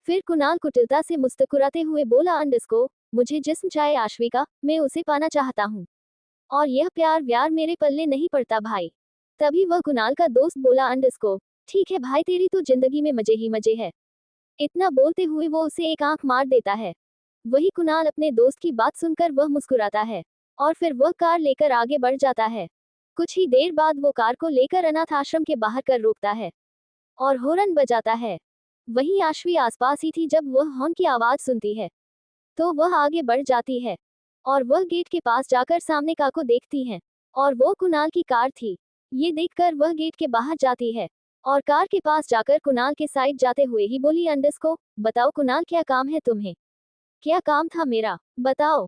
फिर कुणाल कुटिलता से मुस्कुराते हुए बोला अंडरस्को, मुझे जिस्म चाहे आश्वी का, मैं उसे पाना चाहता हूँ। और यह प्यार व्यार मेरे पल्ले नहीं पड़ता भाई। तभी वह कुणाल का दोस्त बोला अंडरस्को, ठीक है भाई तेरी तो जिंदगी में मजे ही मजे है। इतना बोलते हुए वो उसे एक आंख मार देता है। वही कुणाल अपने दोस्त की बात सुनकर वह मुस्कुराता है। और फिर वह कार लेकर आगे बढ़ जाता है। कुछ ही देर बाद वो कार को लेकर अनाथ आश्रम के बाहर कर रोकता है। और हॉर्न बजाता है। वहीं आश्वी आसपास ही थी जब वह हॉर्न की आवाज सुनती है। तो वह आगे बढ़ जाती है। और वह गेट के पास जाकर सामने कार को देखती है। और वो कुणाल की कार थी। ये देखकर वह गेट के बाहर जाती है। और कार के पास जाकर कुणाल के साइड जाते हुए ही बोली अंडरस्को, बताओ कुणाल क्या काम है तुम्हें? क्या काम था मेरा, बताओ।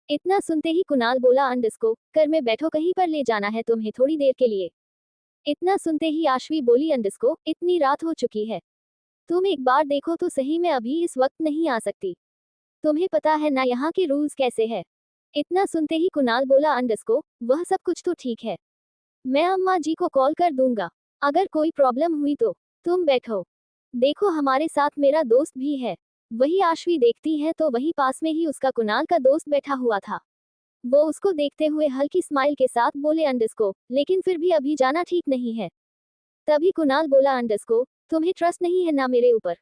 इतना सुनते ही कुणाल बोला अंडरस्को, कर में बैठो कहीं पर ले जाना है तुम्हें थोड़ी देर के लिए। इतना सुनते ही आश्वी बोली अंडरस्को, इतनी रात हो चुकी है। तुम एक बार देखो तो सही, मैं अभी इस वक्त नहीं आ सकती। तुम्हें पता है ना यहाँ के रूल्स कैसे है। इतना सुनते ही कुणाल बोला अंडरस्को, वह सब कुछ तो ठीक है। मैं अम्मा जी को कॉल कर दूंगा। अगर कोई प्रॉब्लम हुई तो तुम बैठो। देखो हमारे साथ मेरा दोस्त भी है। वही आश्वी देखती है तो वही पास में ही उसका कुणाल का दोस्त बैठा हुआ था। वो उसको देखते हुए हल्की स्माइल के साथ बोले अंडरस्को, लेकिन फिर भी अभी जाना ठीक नहीं है। तभी कुणाल बोला अंडरस्को, तुम्हें ट्रस्ट नहीं है ना मेरे ऊपर?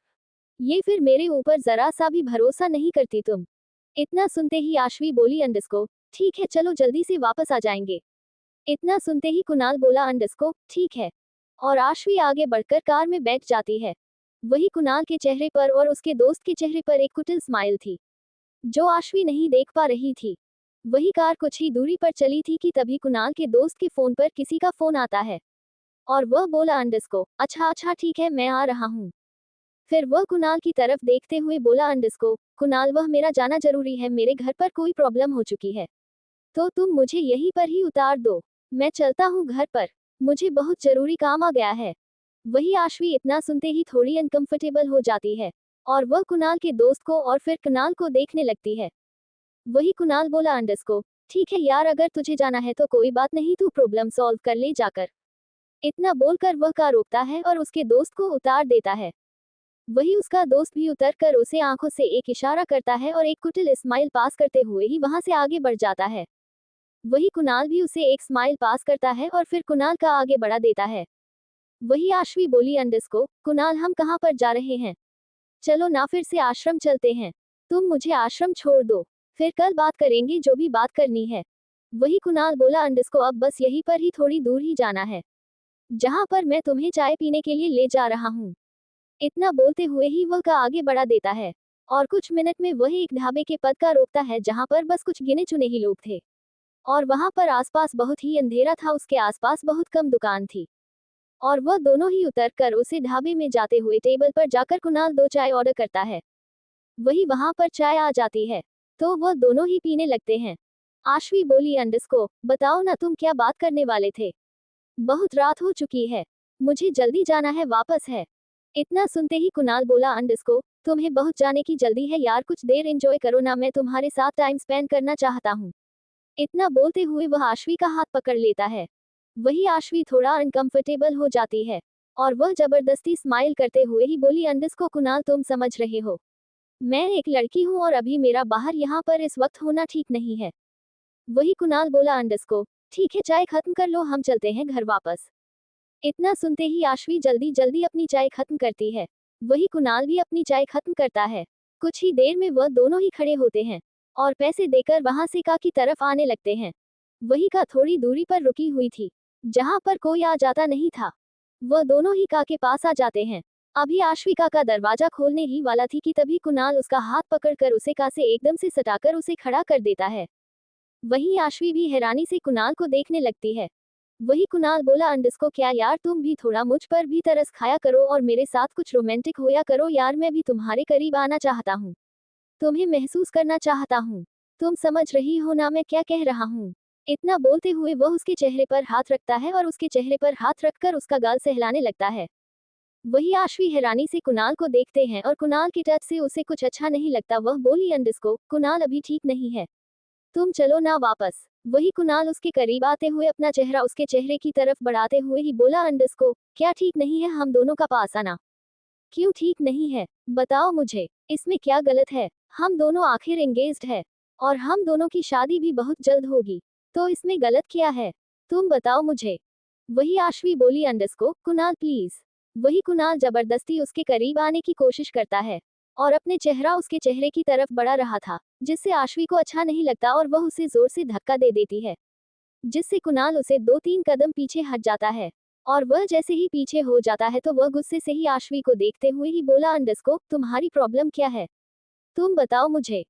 ये फिर मेरे ऊपर जरा सा भी भरोसा नहीं करती तुम। इतना सुनते ही आश्वी बोली अंडरस्को, ठीक है चलो जल्दी से वापस आ जाएंगे। इतना सुनते ही कुणाल बोला अंडरस्को, ठीक है। और आश्वी आगे बढ़कर कार में बैठ जाती है। वही कुणाल के चेहरे पर और उसके दोस्त के चेहरे पर एक कुटिल स्माइल थी, जो आश्वी नहीं देख पा रही थी। वही कार कुछ ही दूरी पर चली थी कि तभी कुणाल के दोस्त के फोन पर किसी का फोन आता है। और वह बोला अंडरस्को, अच्छा अच्छा ठीक है मैं आ रहा हूँ। फिर वह कुणाल की तरफ देखते हुए बोला अंडरस्को, कुणाल वह मेरा जाना जरूरी है, मेरे घर पर कोई प्रॉब्लम हो चुकी है। तो तुम मुझे यहीं पर ही उतार दो। मैं चलता हूँ घर पर। मुझे बहुत जरूरी काम आ गया है। वही आश्वी इतना सुनते ही थोड़ी अनकंफर्टेबल हो जाती है। और वह कुणाल के दोस्त को और फिर कुणाल को देखने लगती है। वही कुणाल बोला अंडरस्को, ठीक है यार अगर तुझे जाना है तो कोई बात नहीं, तू प्रॉब्लम सॉल्व कर ले जाकर। इतना बोलकर वह कार रोकता है और उसके दोस्त को उतार देता है। वही उसका दोस्त भी उतर कर उसे आंखों से एक इशारा करता है और एक कुटिल स्माइल पास करते हुए ही वहां से आगे बढ़ जाता है। वही कुणाल भी उसे एक स्माइल पास करता है और फिर कुणाल का आगे बढ़ा देता है। वही आश्वी बोली अंडरस्को, कुणाल हम कहाँ पर जा रहे हैं? चलो ना फिर से आश्रम चलते हैं। तुम मुझे आश्रम छोड़ दो। फिर कल बात करेंगे जो भी बात करनी है। वही कुणाल बोला अंडरस्को, अब बस यहीं पर ही थोड़ी दूर ही जाना है, जहाँ पर मैं तुम्हें चाय पीने के लिए ले जा रहा हूँ। इतना बोलते हुए ही वह का आगे बढ़ा देता है। और कुछ मिनट में वह एक ढाबे के पद का रोकता है जहाँ पर बस कुछ गिने चुने ही लोग थे। और वहां पर आसपास बहुत ही अंधेरा था, उसके आसपास बहुत कम दुकान थी। और वह दोनों ही उतर कर उसे ढाबे में जाते हुए टेबल पर जाकर कुणाल 2 चाय ऑर्डर करता है। वही वहां पर चाय आ जाती है। तो वह दोनों ही पीने लगते हैं। आश्वी बोली अंडरस्को, बताओ ना तुम क्या बात करने वाले थे? बहुत रात हो चुकी है, मुझे जल्दी जाना है, वापस है। इतना सुनते ही कुणाल बोला अंडरस्को, तुम्हें बहुत जाने की जल्दी है यार, कुछ देर एंजॉय करो ना, मैं तुम्हारे साथ टाइम स्पेंड करना चाहता हूँ। इतना बोलते हुए वह आश्वी का हाथ पकड़ लेता है। वही आश्वी थोड़ा अनकंफर्टेबल हो जाती है। और वह जबरदस्ती स्माइल करते हुए ही बोली अंडरस्को, कुणाल तुम समझ रहे हो, मैं एक लड़की हूँ और अभी मेरा बाहर यहाँ पर इस वक्त होना ठीक नहीं है। वही कुणाल बोला अंडरस्को, ठीक है चाय खत्म कर लो, हम चलते हैं घर वापस। इतना सुनते ही आश्वी जल्दी जल्दी अपनी चाय खत्म करती है। वही कुणाल भी अपनी चाय खत्म करता है। कुछ ही देर में वह दोनों ही खड़े होते हैं। और पैसे देकर वहां से का की तरफ आने लगते हैं। वही का थोड़ी दूरी पर रुकी हुई थी, जहां पर कोई आ जाता नहीं था। वह दोनों ही का के पास आ जाते हैं। अभी आश्वी का दरवाजा खोलने ही वाला थी कि तभी कुणाल उसका हाथ पकड़कर उसे का से एकदम से सटाकर उसे खड़ा कर देता है। वहीं आश्वी भी हैरानी से कुणाल को देखने लगती है। वही कुणाल बोला अंडरस्को, क्या यार तुम भी थोड़ा मुझ पर भी तरस खाया करो और मेरे साथ कुछ रोमांटिक होया करो यार, मैं भी तुम्हारे करीब आना चाहता हूँ, तुम्हें महसूस करना चाहता हूँ। तुम समझ रही हो ना मैं क्या कह रहा हूँ? इतना बोलते हुए वह उसके चेहरे पर हाथ रखता है और उसके चेहरे पर हाथ रखकर उसका गाल सहलाने लगता है। वही आश्वी हैरानी से कुणाल को देखते हैं और कुणाल के टच से उसे कुछ अच्छा नहीं लगता। वह बोली अंडरस्को, कुणाल अभी ठीक नहीं है, तुम चलो ना वापस। वही कुणाल उसके करीब आते हुए अपना चेहरा उसके चेहरे की तरफ बढ़ाते हुए ही बोला अंडरस्को, क्या ठीक नहीं है हम दोनों का पास आना? क्यों ठीक नहीं है? बताओ मुझे, इसमें क्या गलत है? हम दोनों आखिर एंगेज्ड है और हम दोनों की शादी भी बहुत जल्द होगी, तो इसमें गलत क्या है? तुम बताओ मुझे। वही आश्वी बोली अंडरस्को, कुणाल प्लीज। वही कुणाल जबरदस्ती उसके करीब आने की कोशिश करता है और अपने चेहरा उसके चेहरे की तरफ बढ़ा रहा था, जिससे आश्वी को अच्छा नहीं लगता और वह उसे जोर से धक्का दे देती है, जिससे कुणाल उसे 2-3 कदम पीछे हट जाता है। और वह जैसे ही पीछे हो जाता है तो वह गुस्से से ही आश्वी को देखते हुए ही बोला, अंडरस्को, तुम्हारी प्रॉब्लम क्या है? तुम बताओ मुझे।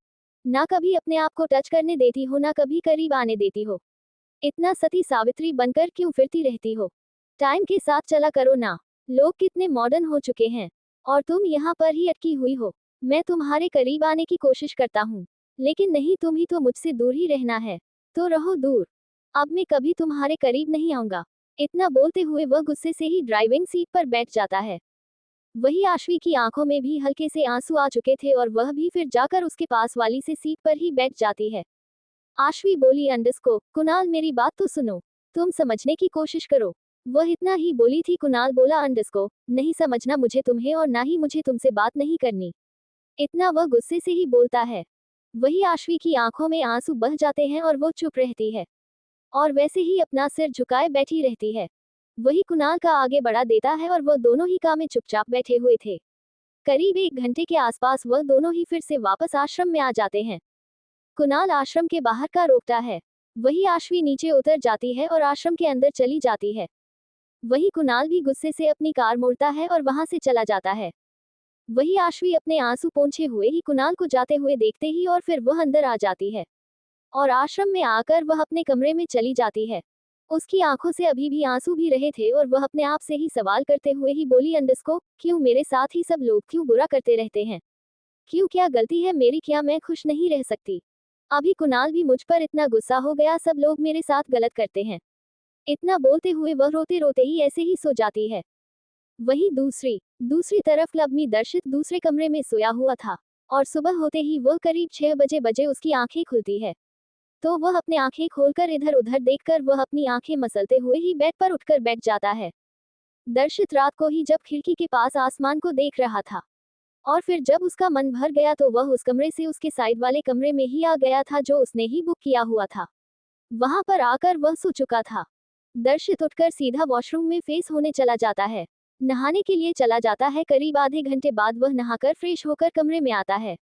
ना कभी अपने आप को टच करने देती हो, ना कभी करीब आने देती हो। इतना सती सावित्री बनकर क्यों फिरती रहती हो? टाइम के साथ चला करो ना। लोग कितने मॉडर्न हो चुके हैं और तुम यहाँ पर ही अटकी हुई हो। मैं तुम्हारे करीब आने की कोशिश करता हूँ, लेकिन नहीं, तुम ही तो मुझसे दूर ही रहना है, तो रहो दूर। अब मैं कभी तुम्हारे करीब नहीं आऊंगा। इतना बोलते हुए वह गुस्से से ही ड्राइविंग सीट पर बैठ जाता है। वही आश्वी की आंखों में भी हल्के से आंसू आ चुके थे और वह भी फिर जाकर उसके पास वाली से सीट पर ही बैठ जाती है। आश्वी बोली, अंडरस्को, कुणाल मेरी बात तो सुनो, तुम समझने की कोशिश करो। वह इतना ही बोली थी। कुणाल बोला, अंडरस्को, नहीं समझना मुझे तुम्हें और ना ही मुझे तुमसे बात नहीं करनी। इतना वह गुस्से से ही बोलता है। वही आश्वी की आंखों में आंसू बह जाते हैं और वो चुप रहती है और वैसे ही अपना सिर झुकाए बैठी रहती है। वही कुणाल का आगे बढ़ा देता है और वह दोनों ही काम में चुपचाप बैठे हुए थे। करीब 1 घंटे के आसपास वह दोनों ही फिर से वापस आश्रम में आ जाते हैं। कुणाल आश्रम के बाहर का रोकता है। वही आश्वी नीचे उतर जाती है और आश्रम के अंदर चली जाती है। वही कुणाल भी गुस्से से अपनी कार मोड़ता है और वहां से चला जाता है। वही आश्वी अपने आंसू पोंछे हुए ही कुणाल को जाते हुए देखते ही और फिर वह अंदर आ जाती है और आश्रम में आकर वह अपने कमरे में चली जाती है। उसकी आंखों से अभी भी आंसू भी रहे थे और वह अपने आप से ही सवाल करते हुए ही बोली, अंडरस्को, क्यों मेरे साथ ही सब लोग क्यों बुरा करते रहते हैं? क्यों, क्या गलती है मेरी? क्या मैं खुश नहीं रह सकती? अभी कुणाल भी मुझ पर इतना गुस्सा हो गया, सब लोग मेरे साथ गलत करते हैं। इतना बोलते हुए वह रोते रोते ही ऐसे ही सो जाती है। वहीं दूसरी दूसरी तरफ क्लब में दर्शित दूसरे कमरे में सोया हुआ था और सुबह होते ही वह करीब 6 बजे उसकी आंखें खुलती है। तो वह अपने आंखें खोलकर इधर उधर देखकर वह अपनी आंखें मसलते हुए ही बेड पर उठकर बैठ जाता है। दर्शित रात को ही जब खिड़की के पास आसमान को देख रहा था और फिर जब उसका मन भर गया तो वह उस कमरे से उसके साइड वाले कमरे में ही आ गया था जो उसने ही बुक किया हुआ था। वहां पर आकर वह सो चुका था। दर्शित उठकर सीधा वॉशरूम में फेस होने चला जाता है, नहाने के लिए चला जाता है। करीब आधे घंटे बाद वह नहाकर फ्रेश होकर कमरे में आता है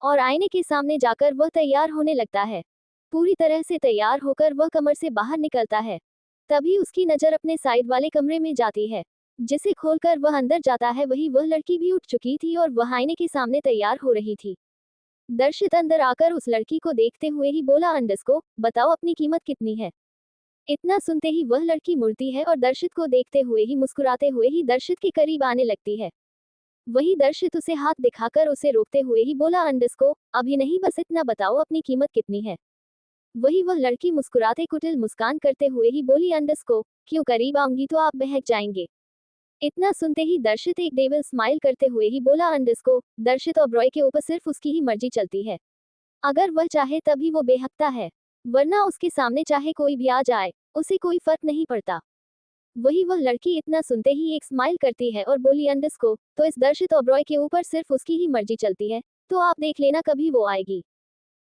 और आईने के सामने जाकर वह तैयार होने लगता है। पूरी तरह से तैयार होकर वह कमर से बाहर निकलता है। तभी उसकी नजर अपने साइड वाले कमरे में जाती है, जिसे खोलकर वह अंदर जाता है। वही वह लड़की भी उठ चुकी थी और वह आईने के सामने तैयार हो रही थी। दर्शित अंदर आकर उस लड़की को देखते हुए ही बोला, अंडरस्को, बताओ अपनी कीमत कितनी है? इतना सुनते ही वह लड़की मुड़ती है और दर्शित को देखते हुए ही मुस्कुराते हुए ही दर्शित के करीब आने लगती है। वही दर्शित उसे हाथ दिखाकर उसे रोकते हुए ही बोला, अंडरस्को, अभी नहीं, बस इतना बताओ अपनी कीमत कितनी है? वही वह लड़की मुस्कुराते कुटिल मुस्कान करते हुए ही बोली, अंडरस्को, क्यों, करीब आऊंगी तो आप बहक जाएंगे। इतना सुनते ही दर्शित एक डेविल स्माइल करते हुए ही बोला, अंडरस्को, दर्शित ओबरॉय के ऊपर सिर्फ उसकी ही मर्जी चलती है। अगर वह चाहे तभी वो बेहकता है, वरना उसके सामने चाहे कोई भी आ जाए, उसे कोई फर्क नहीं पड़ता। वही वह लड़की इतना सुनते ही एक स्माइल करती है और बोली, अंडरस्को, तो इस दर्शित ओबरॉय के ऊपर सिर्फ उसकी ही मर्जी चलती है, तो आप देख लेना कभी वो आएगी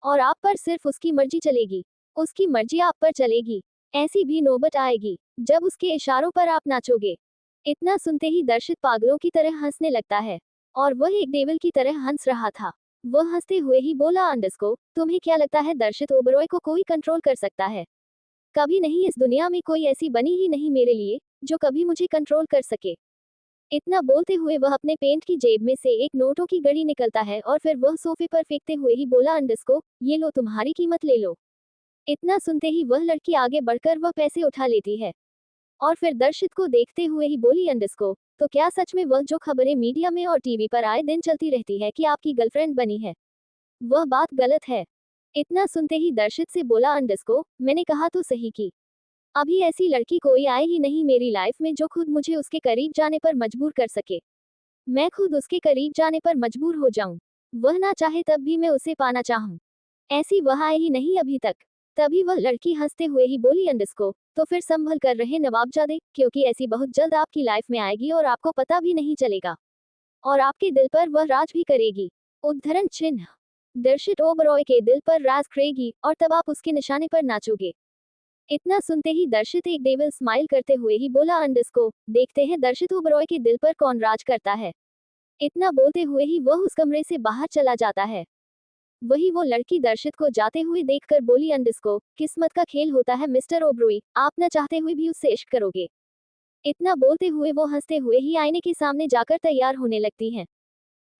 और आप पर सिर्फ उसकी मर्जी चलेगी, उसकी मर्जी आप पर चलेगी। ऐसी भी नौबत आएगी जब उसके इशारों पर आप नाचोगे। इतना सुनते ही दर्शित पागलों की तरह हंसने लगता है और वह एक डेविल की तरह हंस रहा था। वह हंसते हुए ही बोला, अंडरस्को, तुम्हें क्या लगता है दर्शित ओबरॉय को कोई कंट्रोल कर सकता है? कभी नहीं, इस दुनिया में कोई ऐसी बनी ही नहीं मेरे लिए जो कभी मुझे कंट्रोल कर सके। इतना बोलते हुए वह अपने पेंट की जेब में से एक नोटों की घड़ी निकलता है और फिर वह सोफे पर फेंकते हुए ही बोला, अंडरस्को, ये लो, तुम्हारी कीमत ले लो। इतना सुनते ही वह लड़की आगे बढ़कर वह पैसे उठा लेती है और फिर दर्शित को देखते हुए ही बोली, अंडरस्को, तो क्या सच में वह जो खबरें मीडिया में और टीवी पर आए दिन चलती रहती है कि आपकी गर्लफ्रेंड बनी है, वह बात गलत है? इतना सुनते ही दर्शित से बोला, अंडरस्को, मैंने कहा तो सही की। अभी ऐसी लड़की कोई आए ही नहीं मेरी लाइफ में जो खुद मुझे उसके करीब जाने पर मजबूर कर सके। मैं खुद उसके करीब जाने पर मजबूर हो जाऊं, वह ना चाहे तब भी मैं उसे पाना चाहूं। ऐसी वह आए ही नहीं अभी तक। तभी वह लड़की हंसते हुए ही बोली, अंडरस्को, तो फिर संभल कर रहे नवाबजादे, क्योंकि ऐसी बहुत जल्द आपकी लाइफ में आएगी और आपको पता भी नहीं चलेगा। और आपके दिल पर वह राज भी करेगी। उद्धरण चिन्ह। दर्शित ओबरॉय के दिल पर राज करेगी और तब आप उसके निशाने पर नाचोगे। इतना सुनते ही दर्शित एक डेविल स्माइल करते हुए ही बोला अंडरस्को, देखते हैं दर्शित ओबरॉय के दिल पर कौन राज करता है। इतना बोलते हुए ही वह उस कमरे से बाहर चला जाता है। वही वो लड़की दर्शित को जाते हुए देखकर बोली अंडरस्को, किस्मत का खेल होता है मिस्टर ओबरॉय, आप न चाहते हुए भी उससे इश्क करोगे। इतना बोलते हुए वो हंसते हुए ही आईने के सामने जाकर तैयार होने लगती हैं।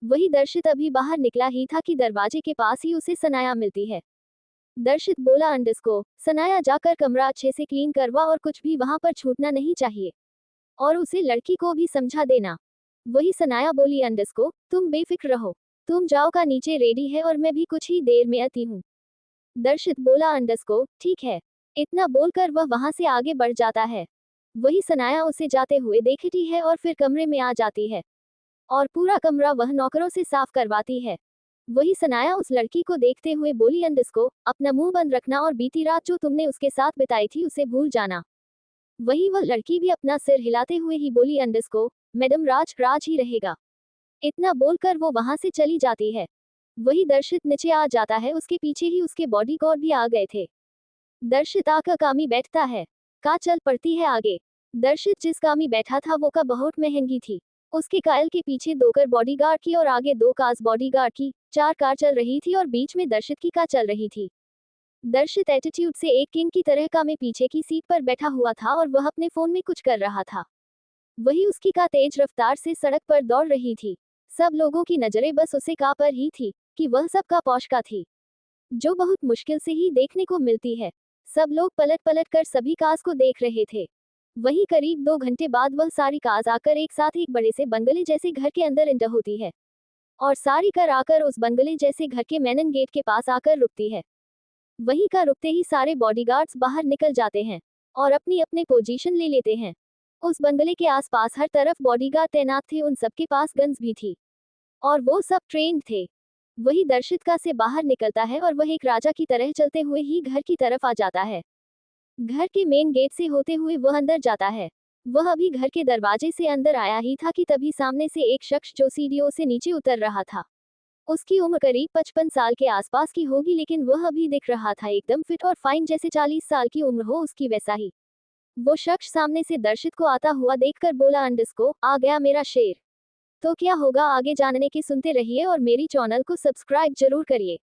वही दर्शित अभी बाहर निकला ही था कि दरवाजे के पास ही उसे सनाया मिलती है। दर्शित बोला अंडरस्को, सनाया जाकर कमरा अच्छे से क्लीन करवा और कुछ भी वहां पर छूटना नहीं चाहिए। और उसे लड़की को भी समझा देना। वही सनाया बोली अंडरस्को, तुम बेफिक्र रहो, तुम जाओ का नीचे रेडी है और मैं भी कुछ ही देर में आती हूँ। दर्शित बोला अंडरस्को, ठीक है। इतना बोलकर वह वहां से आगे बढ़ जाता है। वही सनाया उसे जाते हुए देखती है और फिर कमरे में आ जाती है और पूरा कमरा वह नौकरों से साफ करवाती है। वही सनाया उस लड़की को देखते हुए बोली अंडरस्को, अपना मुंह बंद रखना और बीती रात जो तुमने उसके साथ बिताई थी उसे भूल जाना। वही वह लड़की भी अपना सिर हिलाते हुए ही बोली अंडरस्को, मैडम राज राज ही रहेगा। इतना बोलकर वो वहां से चली जाती है। वही दर्शित नीचे आ जाता है, उसके पीछे ही उसके बॉडीगार्ड भी आ गए थे। दर्शित आकर कामी बैठता है। का चल पड़ती है आगे। दर्शित जिस कामी बैठा था वो का बहुत महंगी थी। उसके कायल के पीछे 2 कार बॉडीगार्ड की और आगे 2 कार्स बॉडीगार्ड की, 4 कार चल रही थी और बीच में दर्शित की कार चल रही थी। दर्शित एटीट्यूड से एक किंग की तरह का में पीछे की सीट पर बैठा हुआ था और वह अपने फोन में कुछ कर रहा था। वही उसकी कार तेज रफ्तार से सड़क पर दौड़ रही थी। सब लोगों की नजरें बस उसे कार पर ही थी कि वह सब का पौश का थी, जो बहुत मुश्किल से ही देखने को मिलती है। सब लोग पलट पलट कर सभी कार्स को देख रहे थे। वही करीब 2 घंटे बाद वह सारी कार्स आकर एक साथ एक बड़े से बंगले जैसे घर के अंदर एंटर होती है और सारी कार आकर उस बंगले जैसे घर के मेन गेट के पास आकर रुकती है। वही कार रुकते ही सारे बॉडीगार्ड्स बाहर निकल जाते हैं और अपनी अपनी पोजीशन ले लेते हैं। उस बंगले के आसपास हर तरफ बॉडीगार्ड तैनात थे, उन सबके पास गन्स भी थी और वो सब ट्रेंड थे। वही दर्शित का से बाहर निकलता है और वह एक राजा की तरह चलते हुए ही घर की तरफ आ जाता है। घर के मेन गेट से होते हुए वह अंदर जाता है। वह अभी घर के दरवाजे से अंदर आया ही था कि तभी सामने से एक शख्स जो सीढ़ियों से नीचे उतर रहा था। उसकी उम्र करीब 55 साल के आसपास की होगी, लेकिन वह अभी दिख रहा था एकदम फिट और फाइन, जैसे 40 साल की उम्र हो उसकी वैसा ही। वो शख्स सामने से दर्शित को आता हुआ देखकर बोला अंडरस्को, आ गया मेरा शेर। तो क्या होगा आगे जानने के सुनते रहिए और मेरी चैनल को सब्सक्राइब जरूर करिए।